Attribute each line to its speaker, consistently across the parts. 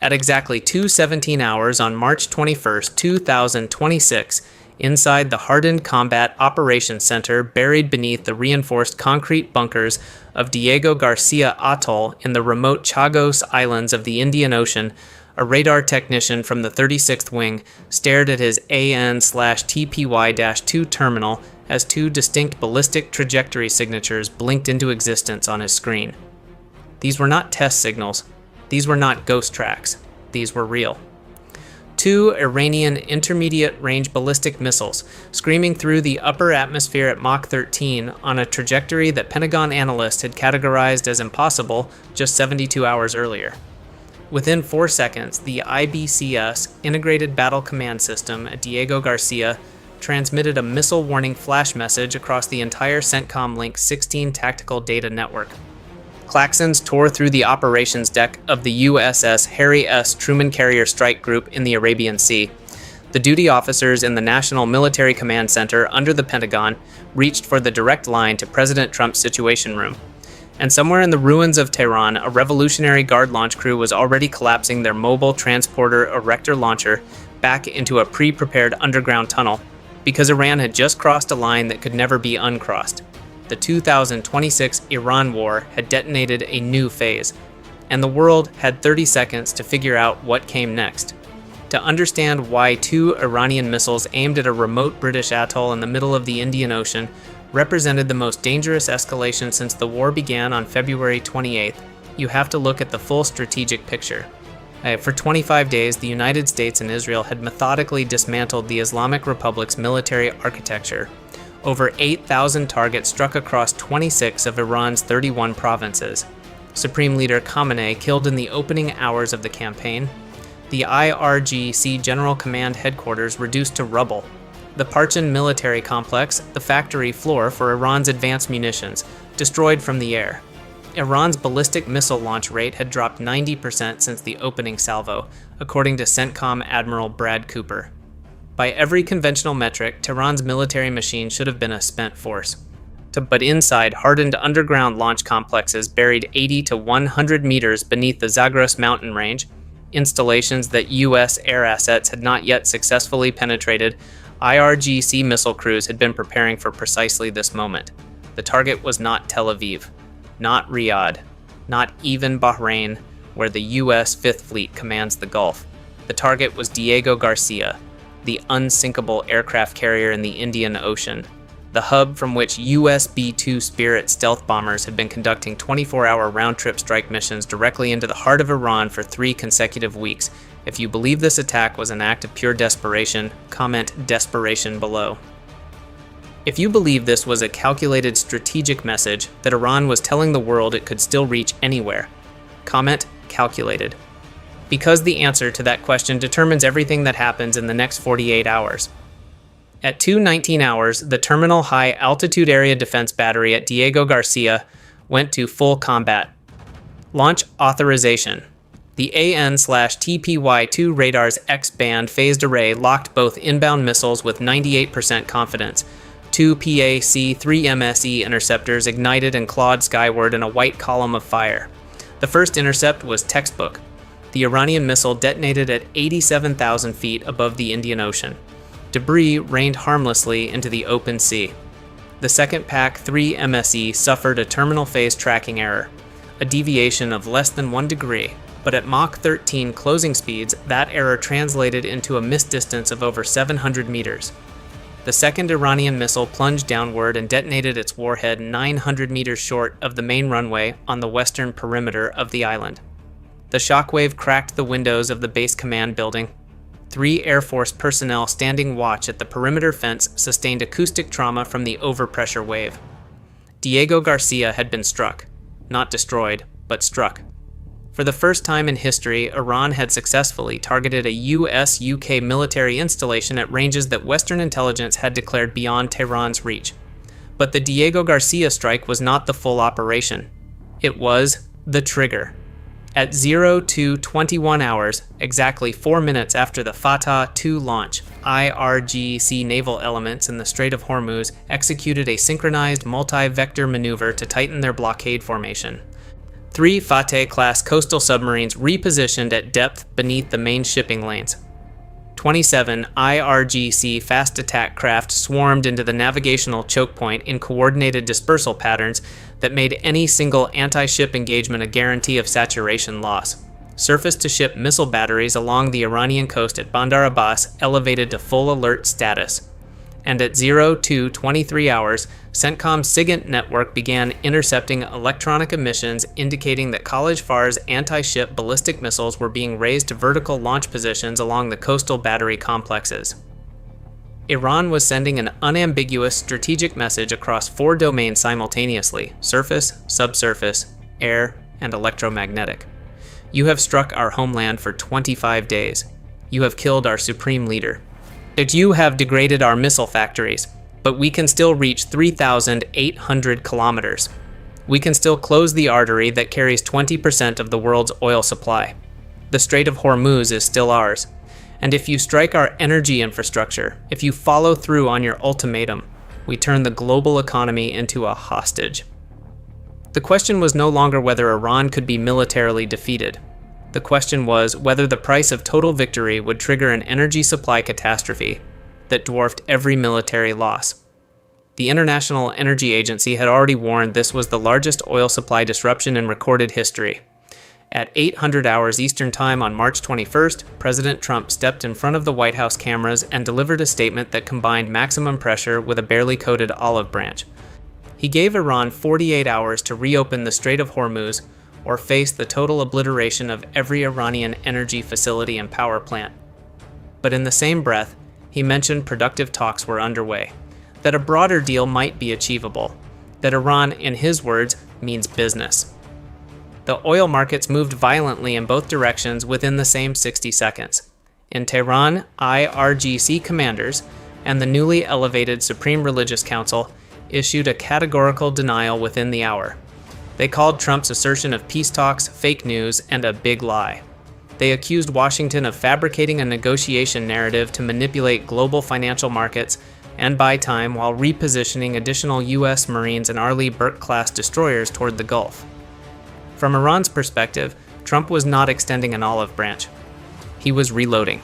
Speaker 1: At exactly 2:17 hours on March 21, 2026, inside the hardened Combat Operations Center buried beneath the reinforced concrete bunkers of Diego Garcia Atoll in the remote Chagos Islands of the Indian Ocean, a radar technician from the 36th Wing stared at his AN/TPY-2 terminal as two distinct ballistic trajectory signatures blinked into existence on his screen. These were not test signals. These were not ghost tracks. These were real. Two Iranian intermediate-range ballistic missiles screaming through the upper atmosphere at Mach 13 on a trajectory that Pentagon analysts had categorized as impossible just 72 hours earlier. Within 4 seconds, the IBCS, Integrated Battle Command System at Diego Garcia, transmitted a missile warning flash message across the entire CENTCOM Link 16 tactical data network. Klaxons tore through the operations deck of the USS Harry S. Truman Carrier Strike Group in the Arabian Sea. The duty officers in the National Military Command Center under the Pentagon reached for the direct line to President Trump's Situation Room. And somewhere in the ruins of Tehran, a Revolutionary Guard launch crew was already collapsing their mobile transporter erector launcher back into a pre-prepared underground tunnel, because Iran had just crossed a line that could never be uncrossed. The 2026 Iran war had detonated a new phase, and the world had 30 seconds to figure out what came next. To understand why two Iranian missiles aimed at a remote British atoll in the middle of the Indian Ocean represented the most dangerous escalation since the war began on February 28th, you have to look at the full strategic picture. For 25 days, the United States and Israel had methodically dismantled the Islamic Republic's military architecture. Over 8,000 targets struck across 26 of Iran's 31 provinces. Supreme Leader Khamenei killed in the opening hours of the campaign. The IRGC General Command Headquarters reduced to rubble. The Parchin military complex, the factory floor for Iran's advanced munitions, destroyed from the air. Iran's ballistic missile launch rate had dropped 90% since the opening salvo, according to CENTCOM Admiral Brad Cooper. By every conventional metric, Tehran's military machine should have been a spent force. But inside, hardened underground launch complexes buried 80 to 100 meters beneath the Zagros mountain range, installations that U.S. air assets had not yet successfully penetrated, IRGC missile crews had been preparing for precisely this moment. The target was not Tel Aviv, not Riyadh, not even Bahrain, where the U.S. Fifth Fleet commands the Gulf. The target was Diego Garcia, the unsinkable aircraft carrier in the Indian Ocean, the hub from which U.S. B-2 Spirit stealth bombers had been conducting 24-hour round-trip strike missions directly into the heart of Iran for 3 consecutive weeks. If you believe this attack was an act of pure desperation, comment desperation below. If you believe this was a calculated strategic message that Iran was telling the world it could still reach anywhere, comment calculated. Because the answer to that question determines everything that happens in the next 48 hours. At 2:19 hours, the Terminal High Altitude Area Defense Battery at Diego Garcia went to full combat. Launch authorization. The AN/TPY-2 radar's X-band phased array locked both inbound missiles with 98% confidence. 2 PAC-3MSE interceptors ignited and clawed skyward in a white column of fire. The first intercept was textbook. The Iranian missile detonated at 87,000 feet above the Indian Ocean. Debris rained harmlessly into the open sea. The second PAC-3MSE suffered a terminal phase tracking error, a deviation of less than 1 degree, but at Mach 13 closing speeds, that error translated into a missed distance of over 700 meters. The second Iranian missile plunged downward and detonated its warhead 900 meters short of the main runway on the western perimeter of the island. The shockwave cracked the windows of the base command building. 3 Air Force personnel standing watch at the perimeter fence sustained acoustic trauma from the overpressure wave. Diego Garcia had been struck. Not destroyed, but struck. For the first time in history, Iran had successfully targeted a US-UK military installation at ranges that Western intelligence had declared beyond Tehran's reach. But the Diego Garcia strike was not the full operation. It was the trigger. At 02:21 hours, exactly 4 minutes after the Fattah 2 launch, IRGC naval elements in the Strait of Hormuz executed a synchronized multi-vector maneuver to tighten their blockade formation. 3 Fattah-class coastal submarines repositioned at depth beneath the main shipping lanes. 27 IRGC fast attack craft swarmed into the navigational choke point in coordinated dispersal patterns that made any single anti-ship engagement a guarantee of saturation loss. Surface-to-ship missile batteries along the Iranian coast at Bandar Abbas elevated to full alert status. And at 02:23 hours, CENTCOM's SIGINT network began intercepting electronic emissions indicating that College Far's anti-ship ballistic missiles were being raised to vertical launch positions along the coastal battery complexes. Iran was sending an unambiguous strategic message across 4 domains simultaneously: surface, subsurface, air, and electromagnetic. You have struck our homeland for 25 days. You have killed our supreme leader. That you have degraded our missile factories, but we can still reach 3,800 kilometers. We can still close the artery that carries 20% of the world's oil supply. The Strait of Hormuz is still ours. And if you strike our energy infrastructure, if you follow through on your ultimatum, we turn the global economy into a hostage. The question was no longer whether Iran could be militarily defeated. The question was whether the price of total victory would trigger an energy supply catastrophe that dwarfed every military loss. The International Energy Agency had already warned this was the largest oil supply disruption in recorded history. At 800 hours Eastern Time on March 21st, President Trump stepped in front of the White House cameras and delivered a statement that combined maximum pressure with a barely coated olive branch. He gave Iran 48 hours to reopen the Strait of Hormuz or face the total obliteration of every Iranian energy facility and power plant. But in the same breath, he mentioned productive talks were underway, that a broader deal might be achievable, that Iran, in his words, means business. The oil markets moved violently in both directions within the same 60 seconds. In Tehran, IRGC commanders and the newly elevated Supreme Religious Council issued a categorical denial within the hour. They called Trump's assertion of peace talks fake news and a big lie. They accused Washington of fabricating a negotiation narrative to manipulate global financial markets and buy time while repositioning additional U.S. Marines and Arleigh Burke-class destroyers toward the Gulf. From Iran's perspective, Trump was not extending an olive branch. He was reloading.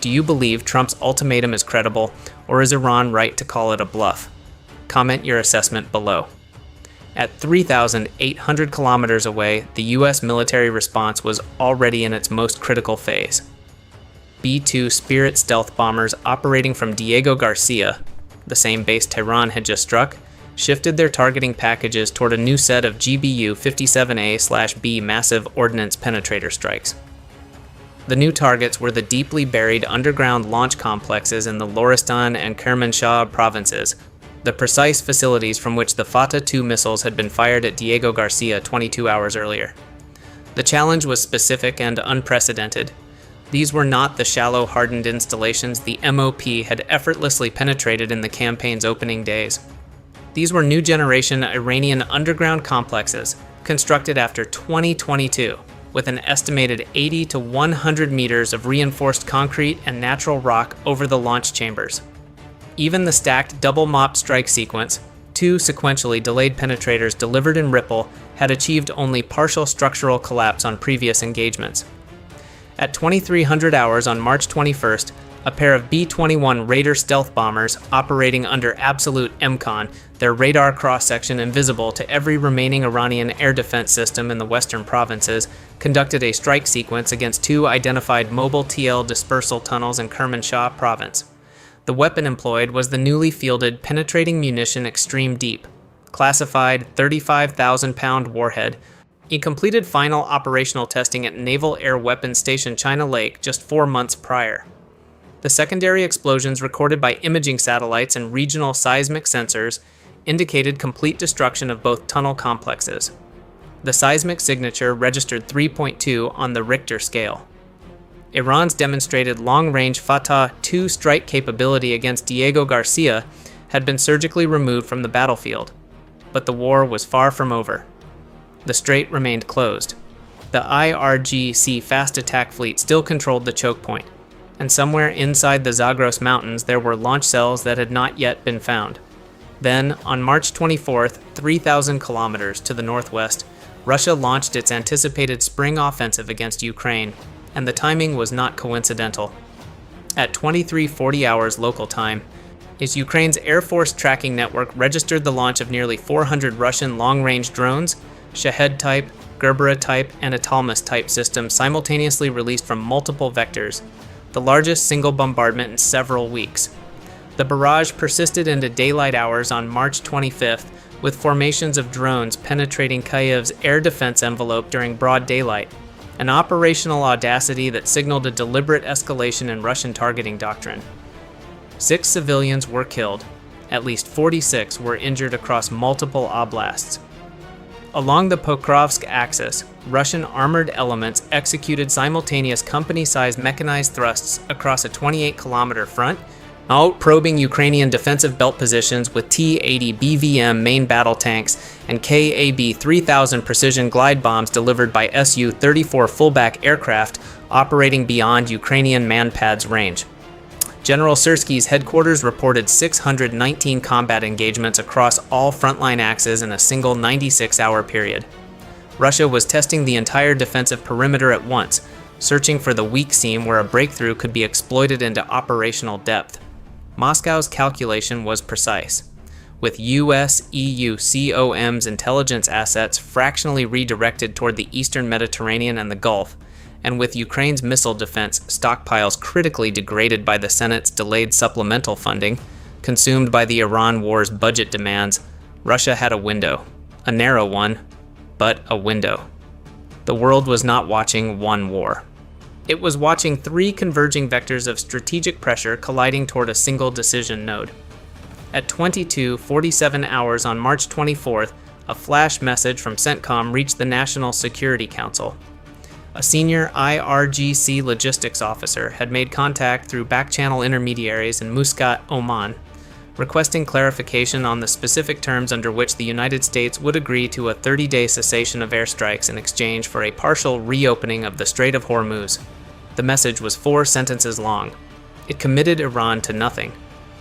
Speaker 1: Do you believe Trump's ultimatum is credible, or is Iran right to call it a bluff? Comment your assessment below. At 3,800 kilometers away, the U.S. military response was already in its most critical phase. B-2 Spirit stealth bombers operating from Diego Garcia, the same base Tehran had just struck, shifted their targeting packages toward a new set of GBU 57A/B massive ordnance penetrator strikes. The new targets were the deeply buried underground launch complexes in the Loristan and Kermanshah provinces, the precise facilities from which the Fattah 2 missiles had been fired at Diego Garcia 22 hours earlier. The challenge was specific and unprecedented. These were not the shallow, hardened installations the MOP had effortlessly penetrated in the campaign's opening days. These were new-generation Iranian underground complexes, constructed after 2022, with an estimated 80 to 100 meters of reinforced concrete and natural rock over the launch chambers. Even the stacked double-mop strike sequence, 2 sequentially delayed penetrators delivered in Ripple, had achieved only partial structural collapse on previous engagements. At 2300 hours on March 21st, a pair of B-21 Raider stealth bombers operating under absolute MCON, their radar cross-section invisible to every remaining Iranian air defense system in the western provinces, conducted a strike sequence against 2 identified mobile TL dispersal tunnels in Kermanshah province. The weapon employed was the newly fielded Penetrating Munition Extreme Deep, classified 35,000-pound warhead. It completed final operational testing at Naval Air Weapons Station China Lake just 4 months prior. The secondary explosions recorded by imaging satellites and regional seismic sensors indicated complete destruction of both tunnel complexes. The seismic signature registered 3.2 on the Richter scale. Iran's demonstrated long-range Fattah 2 strike capability against Diego Garcia had been surgically removed from the battlefield, but the war was far from over. The strait remained closed. The IRGC fast attack fleet still controlled the choke point, and somewhere inside the Zagros Mountains there were launch cells that had not yet been found. Then, on March 24th, 3,000 kilometers to the northwest, Russia launched its anticipated spring offensive against Ukraine, and the timing was not coincidental. At 23:40 hours local time, Ukraine's Air Force tracking network registered the launch of nearly 400 Russian long-range drones, Shahed-type, Gerbera-type, and Atalmas-type systems simultaneously released from multiple vectors, the largest single bombardment in several weeks. The barrage persisted into daylight hours on March 25th, with formations of drones penetrating Kyiv's air defense envelope during broad daylight, an operational audacity that signaled a deliberate escalation in Russian targeting doctrine. 6 civilians were killed. At least 46 were injured across multiple oblasts. Along the Pokrovsk axis, Russian armored elements executed simultaneous company-sized mechanized thrusts across a 28-kilometer front, out-probing Ukrainian defensive belt positions with T-80 BVM main battle tanks and KAB-3000 precision glide bombs delivered by Su-34 fullback aircraft operating beyond Ukrainian manpads range. General Syrsky's headquarters reported 619 combat engagements across all frontline axes in a single 96-hour period. Russia was testing the entire defensive perimeter at once, searching for the weak seam where a breakthrough could be exploited into operational depth. Moscow's calculation was precise. With US-EU COM's intelligence assets fractionally redirected toward the eastern Mediterranean and the Gulf, and with Ukraine's missile defense stockpiles critically degraded by the Senate's delayed supplemental funding, consumed by the Iran war's budget demands, Russia had a window. A narrow one, but a window. The world was not watching one war. It was watching 3 converging vectors of strategic pressure colliding toward a single decision node. At 22:47 hours on March 24th, a flash message from CENTCOM reached the National Security Council. A senior IRGC logistics officer had made contact through back-channel intermediaries in Muscat, Oman, requesting clarification on the specific terms under which the United States would agree to a 30-day cessation of airstrikes in exchange for a partial reopening of the Strait of Hormuz. The message was 4 sentences long. It committed Iran to nothing,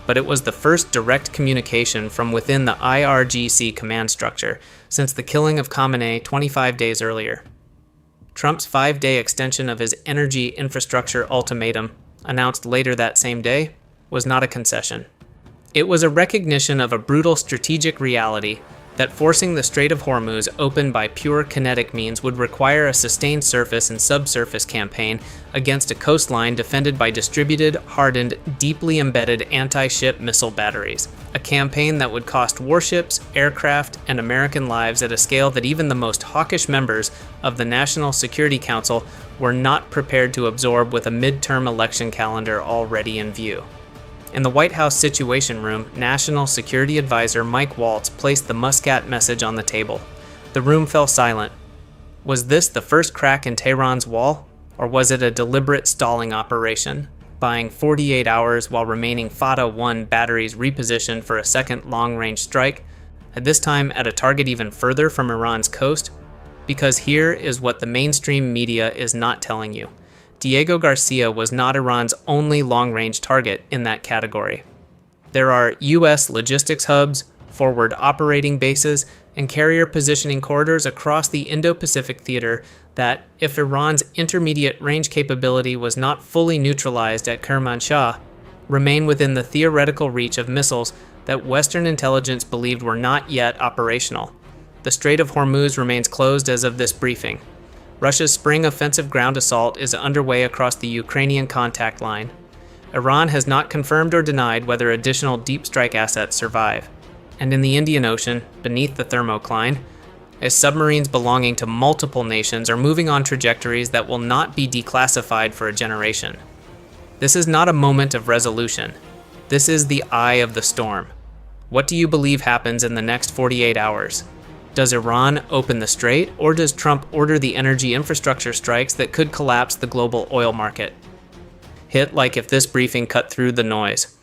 Speaker 1: but it was the first direct communication from within the IRGC command structure since the killing of Khamenei 25 days earlier. Trump's 5-day extension of his energy infrastructure ultimatum, announced later that same day, was not a concession. It was a recognition of a brutal strategic reality that forcing the Strait of Hormuz open by pure kinetic means would require a sustained surface and subsurface campaign against a coastline defended by distributed, hardened, deeply embedded anti-ship missile batteries. A campaign that would cost warships, aircraft, and American lives at a scale that even the most hawkish members of the National Security Council were not prepared to absorb with a midterm election calendar already in view. In the White House Situation Room, National Security Advisor Mike Waltz placed the Muscat message on the table. The room fell silent. Was this the first crack in Tehran's wall, or was it a deliberate stalling operation, buying 48 hours while remaining Fattah 1 batteries repositioned for a second long-range strike, at this time at a target even further from Iran's coast? Because here is what the mainstream media is not telling you. Diego Garcia was not Iran's only long-range target in that category. There are U.S. logistics hubs, forward operating bases, and carrier positioning corridors across the Indo-Pacific theater that, if Iran's intermediate range capability was not fully neutralized at Kermanshah, remain within the theoretical reach of missiles that Western intelligence believed were not yet operational. The Strait of Hormuz remains closed as of this briefing. Russia's spring offensive ground assault is underway across the Ukrainian contact line. Iran has not confirmed or denied whether additional deep strike assets survive. And in the Indian Ocean, beneath the thermocline, as submarines belonging to multiple nations are moving on trajectories that will not be declassified for a generation. This is not a moment of resolution. This is the eye of the storm. What do you believe happens in the next 48 hours? Does Iran open the strait, or does Trump order the energy infrastructure strikes that could collapse the global oil market? Hit like if this briefing cut through the noise.